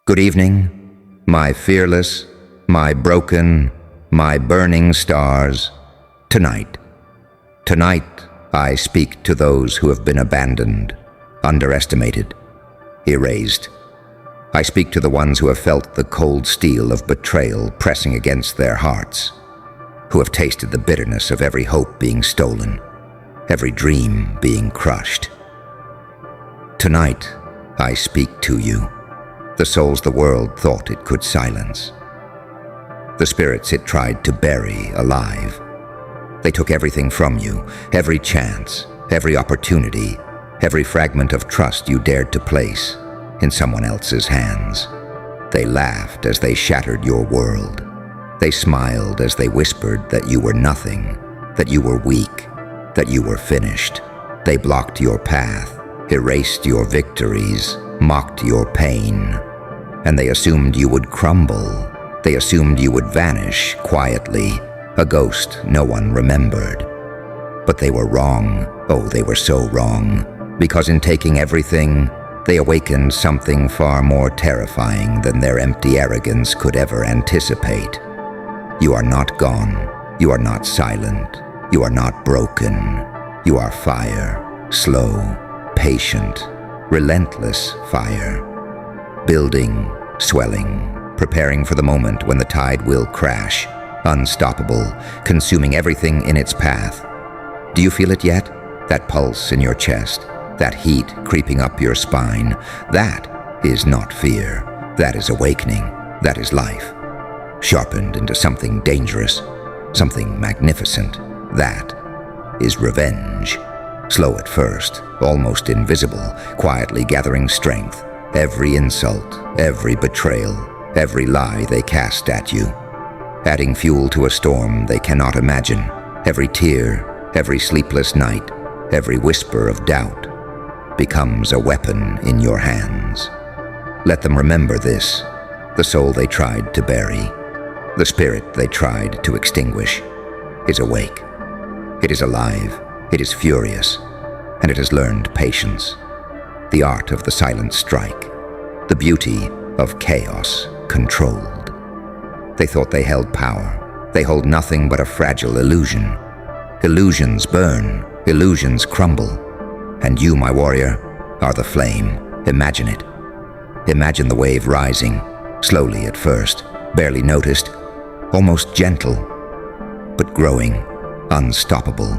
Good evening, my fearless, my broken, my burning stars. Tonight I speak to those who have been abandoned, underestimated, erased. I speak to the ones who have felt the cold steel of betrayal pressing against their hearts, who have tasted the bitterness of every hope being stolen, every dream being crushed. Tonight, I speak to you, the souls the world thought it could silence, the spirits it tried to bury alive. They took everything from you, every chance, every opportunity, every fragment of trust you dared to place in someone else's hands. They laughed as they shattered your world. They smiled as they whispered that you were nothing, that you were weak, that you were finished. They blocked your path, erased your victories, mocked your pain, and they assumed you would crumble. They assumed you would vanish quietly, a ghost no one remembered. But they were wrong. Oh, they were so wrong, because in taking everything, they awakened something far more terrifying than their empty arrogance could ever anticipate. You are not gone. You are not silent. You are not broken. You are fire, slow, patient, relentless fire. Building, swelling, preparing for the moment when the tide will crash, unstoppable, consuming everything in its path. Do you feel it yet? That pulse in your chest, that heat creeping up your spine. That is not fear. That is awakening. That is life, sharpened into something dangerous, something magnificent. That is revenge. Slow at first, almost invisible, quietly gathering strength. Every insult, every betrayal, every lie they cast at you, adding fuel to a storm they cannot imagine. Every tear, every sleepless night, every whisper of doubt becomes a weapon in your hands. Let them remember this: the soul they tried to bury, the spirit they tried to extinguish, is awake. It is alive, it is furious, and it has learned patience, the art of the silent strike, the beauty of chaos controlled. They thought they held power. They hold nothing but a fragile illusion. Illusions burn, illusions crumble. And you, my warrior, are the flame. Imagine it. Imagine the wave rising, slowly at first, barely noticed, almost gentle, but growing, unstoppable,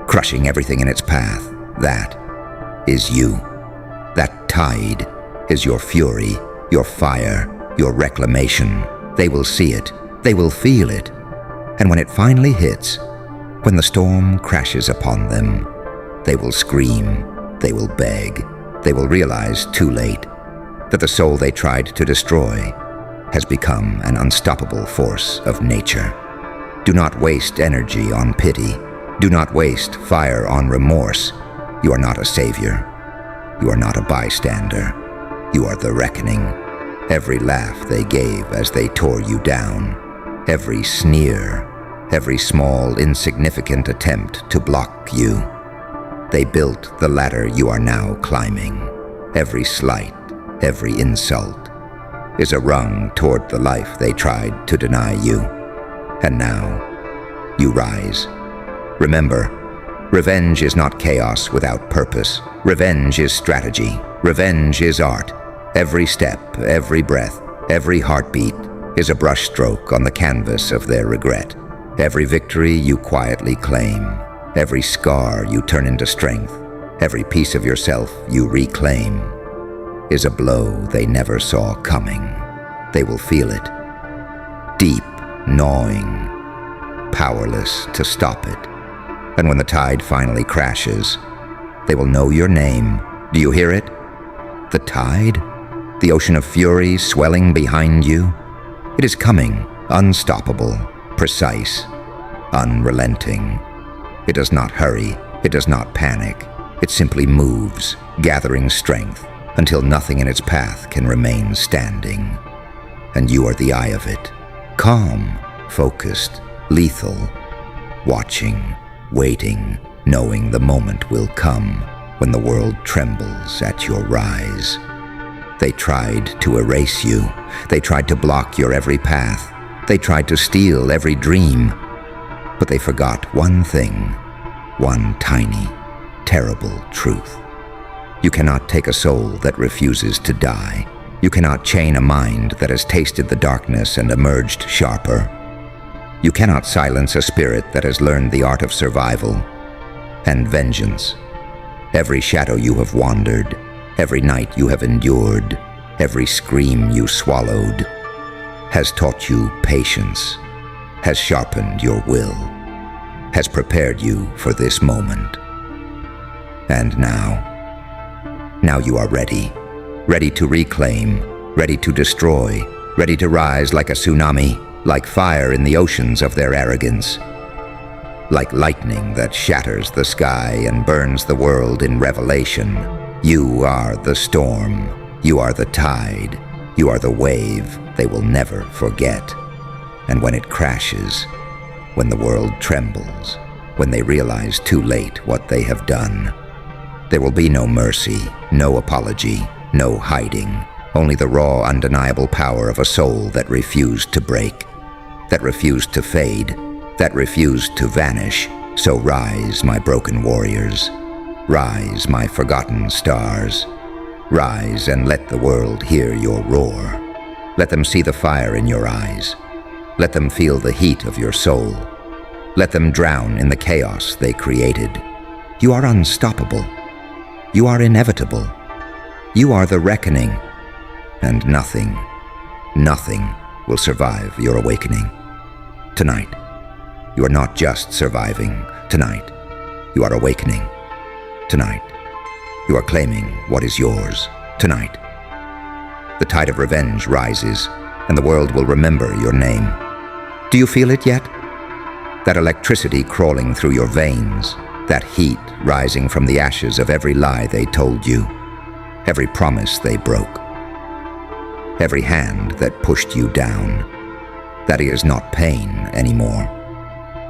crushing everything in its path. That is you. That tide is your fury, your fire, your reclamation. They will see it. They will feel it. And when it finally hits, when the storm crashes upon them, they will scream. They will beg. They will realize too late that the soul they tried to destroy has become an unstoppable force of nature. Do not waste energy on pity. Do not waste fire on remorse. You are not a savior. You are not a bystander. You are the reckoning. Every laugh they gave as they tore you down, every sneer, every small, insignificant attempt to block you. They built the ladder you are now climbing. Every slight, every insult is a rung toward the life they tried to deny you. And now, you rise. Remember, revenge is not chaos without purpose. Revenge is strategy. Revenge is art. Every step, every breath, every heartbeat is a brushstroke on the canvas of their regret. Every victory you quietly claim, every scar you turn into strength, every piece of yourself you reclaim, is a blow they never saw coming. They will feel it, deep, gnawing, powerless to stop it. And when the tide finally crashes, they will know your name. Do you hear it? The tide? The ocean of fury swelling behind you? It is coming, unstoppable, precise, unrelenting. It does not hurry. It does not panic. It simply moves, gathering strength until nothing in its path can remain standing. And you are the eye of it, calm, focused, lethal, watching, waiting, knowing the moment will come when the world trembles at your rise. They tried to erase you. They tried to block your every path. They tried to steal every dream. But they forgot one thing, one tiny, terrible truth. You cannot take a soul that refuses to die. You cannot chain a mind that has tasted the darkness and emerged sharper. You cannot silence a spirit that has learned the art of survival and vengeance. Every shadow you have wandered, every night you have endured, every scream you swallowed, has taught you patience, has sharpened your will, has prepared you for this moment. And now you are ready, ready to reclaim, ready to destroy, ready to rise like a tsunami, like fire in the oceans of their arrogance, like lightning that shatters the sky and burns the world in revelation. You are the storm, you are the tide, you are the wave they will never forget. And when it crashes, when the world trembles, when they realize too late what they have done, there will be no mercy, no apology, no hiding, only the raw, undeniable power of a soul that refused to break, that refused to fade, that refused to vanish. So rise, my broken warriors. Rise, my forgotten stars. Rise and let the world hear your roar. Let them see the fire in your eyes. Let them feel the heat of your soul. Let them drown in the chaos they created. You are unstoppable. You are inevitable. You are the reckoning. And nothing will survive your awakening. Tonight, you are not just surviving. Tonight, you are awakening. Tonight, you are claiming what is yours. Tonight, the tide of revenge rises, and the world will remember your name. Do you feel it yet? That electricity crawling through your veins, that heat rising from the ashes of every lie they told you, every promise they broke, every hand that pushed you down. That is not pain anymore.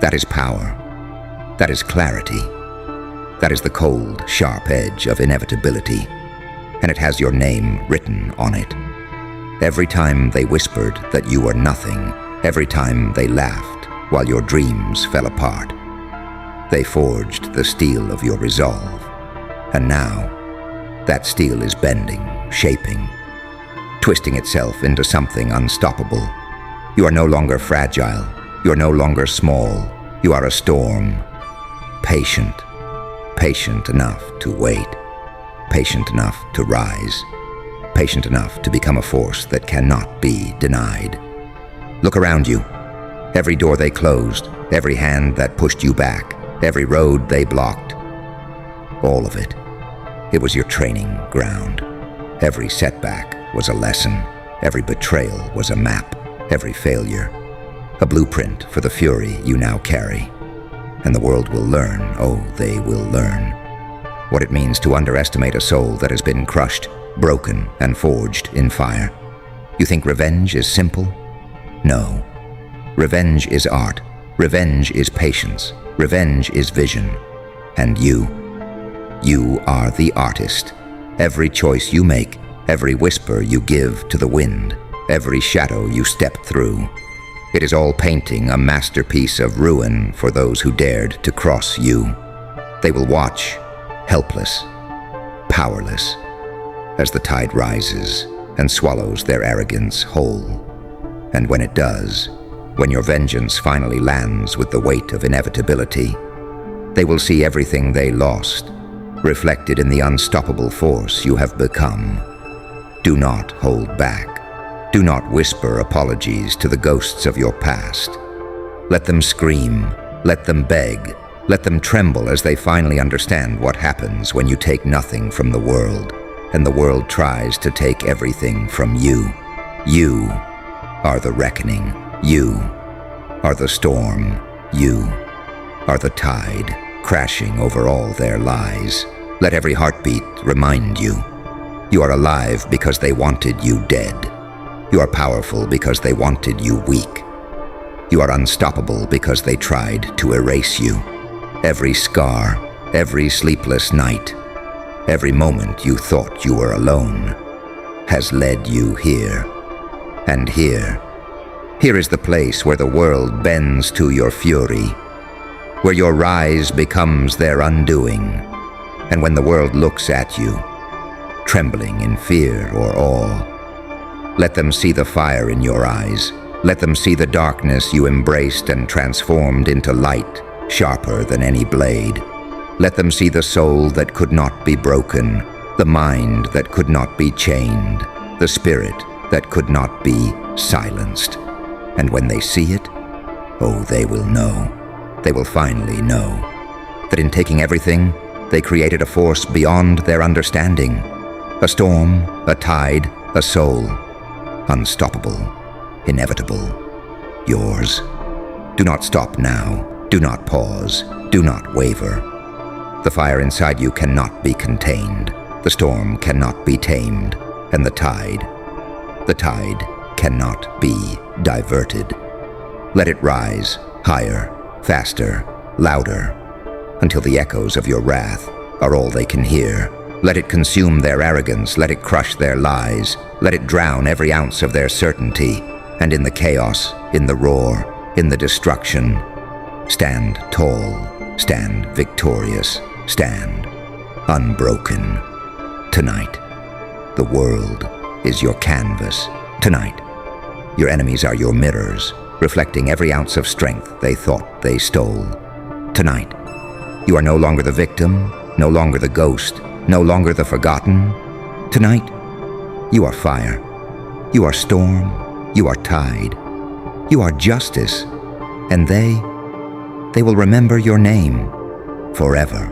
That is power. That is clarity. That is the cold, sharp edge of inevitability, and it has your name written on it. Every time they whispered that you were nothing, every time they laughed while your dreams fell apart, they forged the steel of your resolve. And now, that steel is bending, shaping, twisting itself into something unstoppable. You are no longer fragile. You are no longer small. You are a storm. Patient. Patient enough to wait. Patient enough to rise. Patient enough to become a force that cannot be denied. Look around you. Every door they closed, every hand that pushed you back, every road they blocked. All of it. It was your training ground. Every setback was a lesson. Every betrayal was a map. Every failure, a blueprint for the fury you now carry. And the world will learn, oh, they will learn, what it means to underestimate a soul that has been crushed, broken, and forged in fire. You think revenge is simple? No. Revenge is art. Revenge is patience. Revenge is vision. And you are the artist. Every choice you make, every whisper you give to the wind, every shadow you step through, it is all painting a masterpiece of ruin for those who dared to cross you. They will watch, helpless, powerless, as the tide rises and swallows their arrogance whole. And when it does, when your vengeance finally lands with the weight of inevitability, they will see everything they lost, reflected in the unstoppable force you have become. Do not hold back. Do not whisper apologies to the ghosts of your past. Let them scream, let them beg, let them tremble as they finally understand what happens when you take nothing from the world, and the world tries to take everything from you. You are the reckoning. You are the storm. You are the tide crashing over all their lies. Let every heartbeat remind you. You are alive because they wanted you dead. You are powerful because they wanted you weak. You are unstoppable because they tried to erase you. Every scar, every sleepless night, every moment you thought you were alone, has led you here. And here is the place where the world bends to your fury, where your rise becomes their undoing, and when the world looks at you, trembling in fear or awe, let them see the fire in your eyes. Let them see the darkness you embraced and transformed into light, sharper than any blade. Let them see the soul that could not be broken, the mind that could not be chained, the spirit that could not be silenced. And when they see it, oh, they will know. They will finally know that in taking everything, they created a force beyond their understanding. A storm, a tide, a soul. Unstoppable, inevitable, yours. Do not stop now. Do not pause. Do not waver. The fire inside you cannot be contained. The storm cannot be tamed. And the tide cannot be diverted. Let it rise, higher, faster, louder, until the echoes of your wrath are all they can hear. Let it consume their arrogance, let it crush their lies, let it drown every ounce of their certainty, and in the chaos, in the roar, in the destruction, stand tall, stand victorious, stand unbroken. Tonight, the world is your canvas. Tonight, your enemies are your mirrors, reflecting every ounce of strength they thought they stole. Tonight, you are no longer the victim, no longer the ghost, no longer the forgotten. Tonight, you are fire, you are storm, you are tide, you are justice, and they will remember your name forever.